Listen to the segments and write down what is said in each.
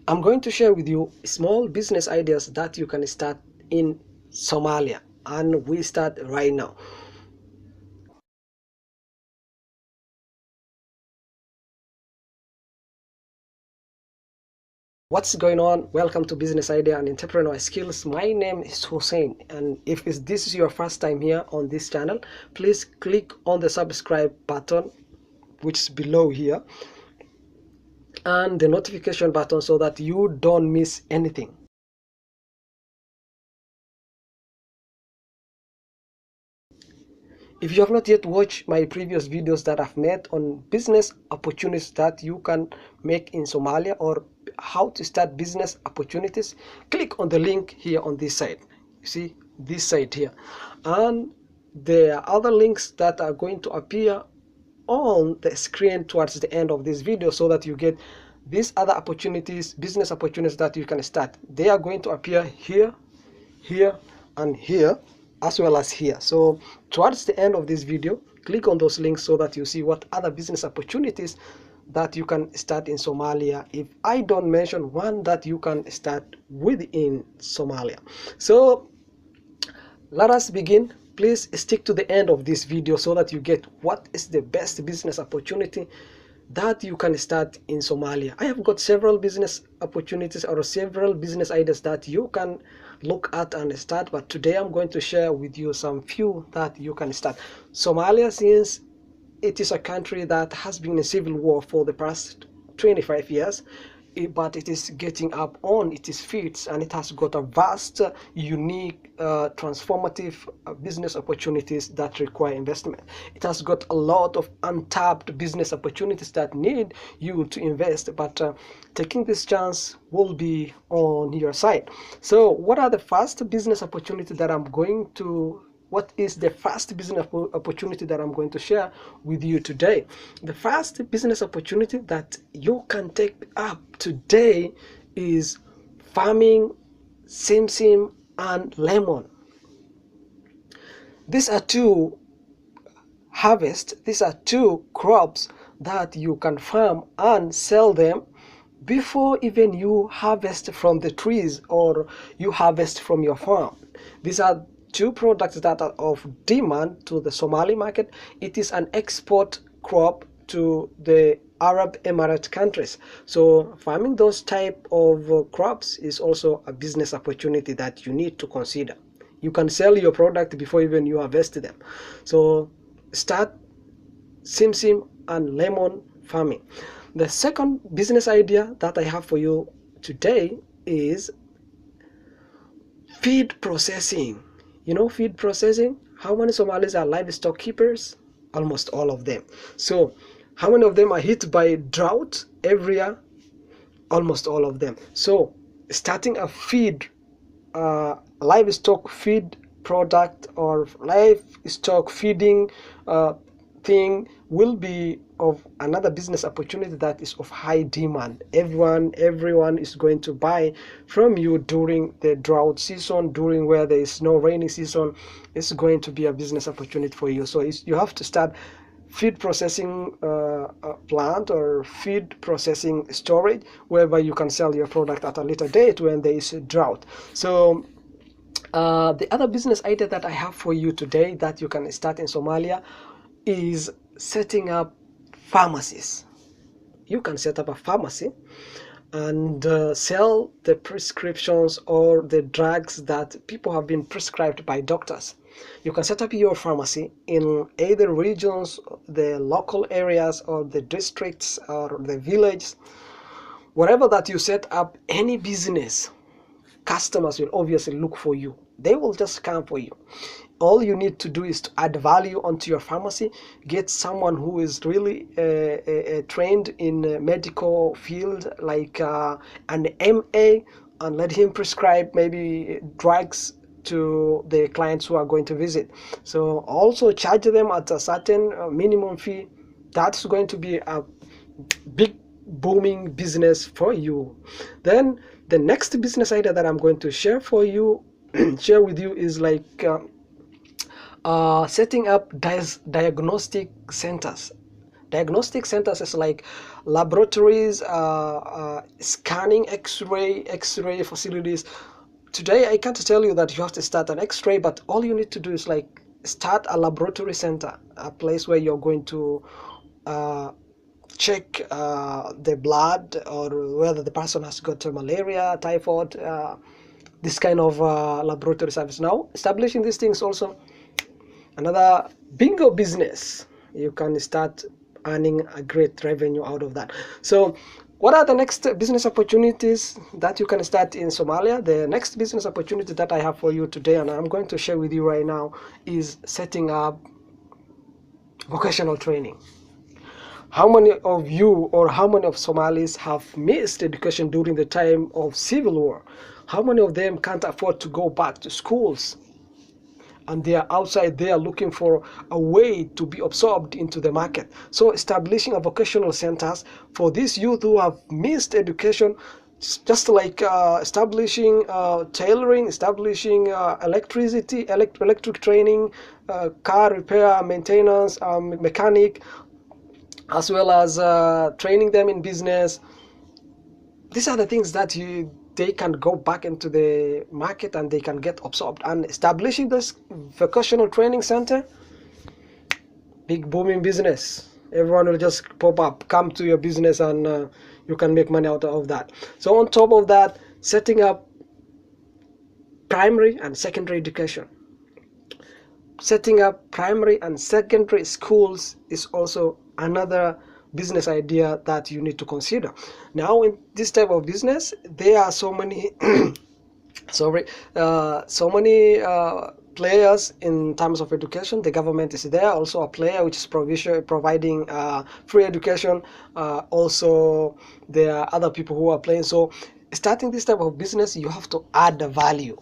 I'm going to share with you small business ideas that you can start in Somalia, and we start right now. What's going on? Welcome to Business Idea and Entrepreneur Skills. My name is Hussein, and if this is your first time here on this channel, please click on the subscribe button, which is below here, and the notification button so that you don't miss anything. If you have not yet watched my previous videos that I've made on business opportunities that you can make in Somalia, or how to start business opportunities, click on the link here on this side. You see this side here, and there are other links that are going to appear on the screen towards the end of this video, so that you get these other opportunities, business opportunities that you can start. They are going to appear here, here, and here, as well as here. So towards the end of this video, click on those links so that you see what other business opportunities that you can start in Somalia, if I don't mention one that you can start within Somalia. So let us begin. Please stick to the end of this video so that you get what is the best business opportunity that you can start in Somalia. I have got several business opportunities or several business ideas that you can look at and start, but today I'm going to share with you some few that you can start. Somalia, since it is a country that has been in civil war for the past 25 years, but it is getting up on its feet, and it has got a vast, unique, transformative business opportunities that require investment. It has got a lot of untapped business opportunities that need you to invest, but taking this chance will be on your side. So what are the first business opportunities that I'm going to What is the first business opportunity that I'm going to share with you today? The first business opportunity that you can take up today is farming Samesame and lemon. These are two crops that you can farm and sell them before even you harvest from the trees or you harvest from your farm. These are two products that are of demand to the Somali market. It is an export crop to the Arab Emirate countries. So farming those type of crops is also a business opportunity that you need to consider. You can sell your product before even you harvest them. So start Samesame and lemon farming. The second business idea that I have for you today is feed processing. You know feed processing? How many Somalis are livestock keepers? Almost all of them. So how many of them are hit by drought every year? Almost all of them. So starting a livestock feed product or livestock feeding thing will be of another business opportunity that is of high demand. Everyone is going to buy from you during the drought season, during where there is no rainy season. It's going to be a business opportunity for you. So you have to start feed processing plant or feed processing storage, wherever you can sell your product at a later date when there is a drought. So the other business idea that I have for you today that you can start in Somalia is setting up pharmacies. You can set up a pharmacy and sell the prescriptions or the drugs that people have been prescribed by doctors. You can set up your pharmacy in either regions, the local areas, or the districts, or the villages. Wherever that you set up any business, customers will obviously look for you. They will just come for you. All you need to do is to add value onto your pharmacy, get someone who is really trained in medical field, like an MA, and let him prescribe maybe drugs to the clients who are going to visit. So also charge them at a certain minimum fee. That's going to be a big booming business for you. Then the next business idea that I'm going to share with you is like setting up diagnostic centers. Diagnostic centers is like laboratories, scanning, x-ray facilities. Today I can't tell you that you have to start an x-ray, but all you need to do is like start a laboratory center, a place where you're going to check the blood, or whether the person has got malaria, typhoid, this kind of laboratory service. Now establishing these things also another bingo business. You can start earning a great revenue out of that. So what are the next business opportunities that you can start in Somalia? The next business opportunity that I have for you today, and I'm going to share with you right now, is setting up vocational training. How many of you, or how many of Somalis have missed education during the time of civil war? How many of them can't afford to go back to schools? And they are outside there looking for a way to be absorbed into the market. So establishing a vocational centers for these youth who have missed education, just like establishing tailoring, establishing electric training, car repair, maintenance, mechanic, as well as training them in business. These are the things that they can go back into the market and they can get absorbed. And establishing this vocational training center, big booming business. Everyone will just pop up, come to your business, and you can make money out of that. So on top of that, setting up primary and secondary education. Setting up primary and secondary schools is also another business idea that you need to consider. Now in this type of business, there are so many players in terms of education. The government is there, also a player which is providing free education. Also there are other people who are playing. So starting this type of business, you have to add the value.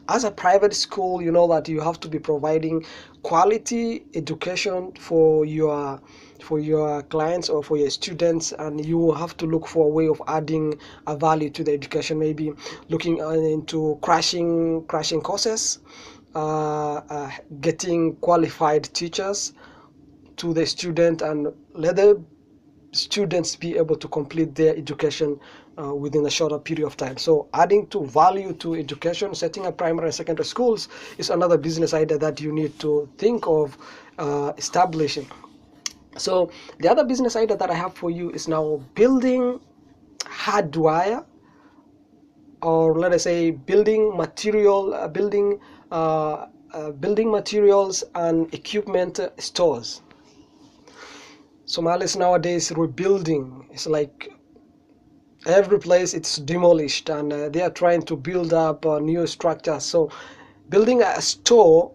As a private school, you know that you have to be providing quality education for your clients or for your students, and you have to look for a way of adding a value to the education, maybe looking into crashing courses, getting qualified teachers to the student, and let the students be able to complete their education within a shorter period of time. So adding to value to education, setting up primary and secondary schools is another business idea that you need to think of establishing. So the other business idea that I have for you is now building hardware, or let us say building materials and equipment stores. Somalis nowadays rebuilding. It's like every place it's demolished, and they are trying to build up new structures. So building a store,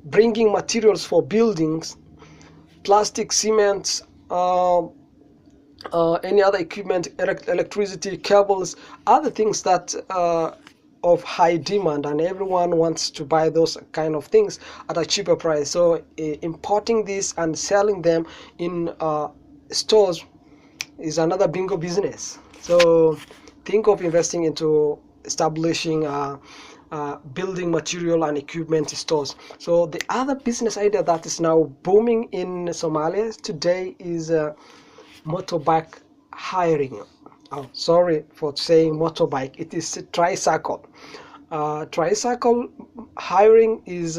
bringing materials for buildings, plastic, cement, any other equipment, electricity, cables, other things that of high demand, and everyone wants to buy those kind of things at a cheaper price. So importing this and selling them in stores is another bingo business. So think of investing into establishing building material and equipment stores. So the other business idea that is now booming in Somalia today is motorbike hiring. Oh, sorry for saying motorbike. It is a tricycle. Tricycle hiring is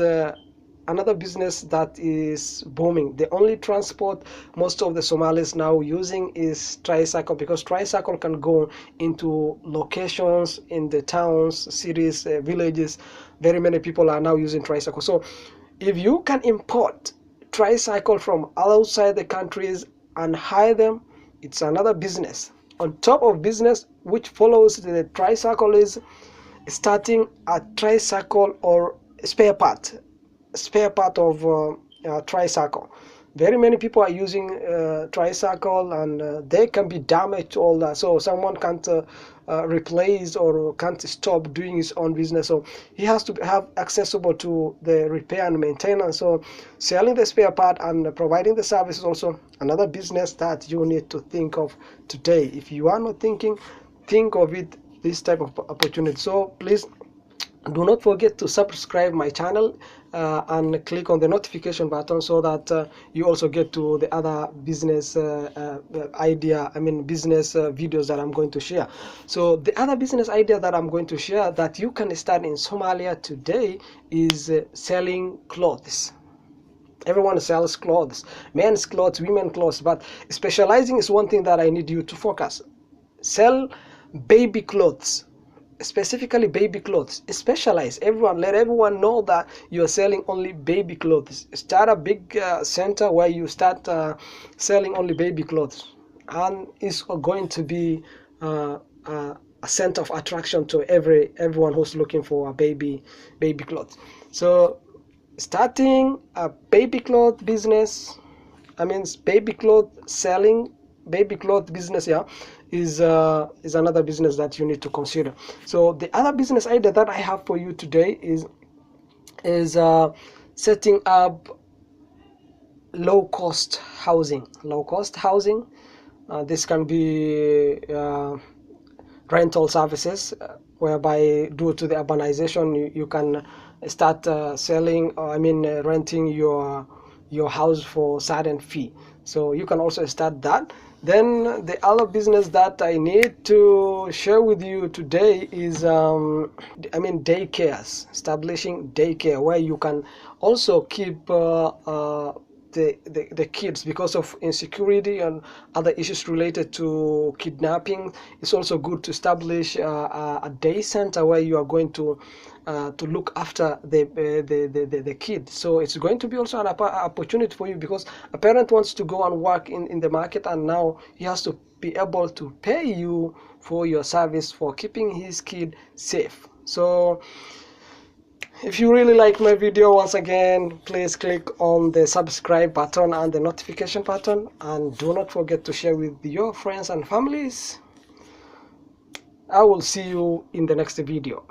another business that is booming. The only transport most of the Somalis now using is tricycle, because tricycle can go into locations in the towns, cities, villages. Very many people are now using tricycle. So if you can import tricycle from outside the countries and hire them, it's another business. On top of business which follows the tricycle is starting a tricycle or spare part of tricycle. Very many people are using tricycle, and they can be damaged, all that. So someone can't replace or can't stop doing his own business. So he has to have accessible to the repair and maintenance. So selling the spare part and providing the service is also another business that you need to think of today. If you are not thinking, think of it, this type of opportunity. So please Do not forget to subscribe my channel and click on the notification button so that you also get to the other business business videos that I'm going to share. So the other business idea that I'm going to share that you can start in Somalia today is selling clothes. Everyone sells clothes, men's clothes, women's clothes, but specializing is one thing that I need you to focus. Sell baby clothes, specifically baby clothes. Specialize. Everyone, let everyone know that you are selling only baby clothes. Start a big center where you start selling only baby clothes, and it's going to be a center of attraction to everyone who's looking for a baby clothes. So starting a baby cloth business, baby cloth selling, baby cloth business, yeah, is another business that you need to consider. So the other business idea that I have for you today is setting up low cost housing. This can be rental services, whereby due to the urbanization you can start renting your house for certain fee. So you can also start that. Then the other business that I need to share with you today is daycares, establishing daycare where you can also keep the kids because of insecurity and other issues related to kidnapping. It's also good to establish a day center where you are going to look after the kid. So it's going to be also an opportunity for you, because a parent wants to go and work in the market, and now he has to be able to pay you for your service for keeping his kid safe. So if you really like my video, once again, please click on the subscribe button and the notification button, and do not forget to share with your friends and families. I will see you in the next video.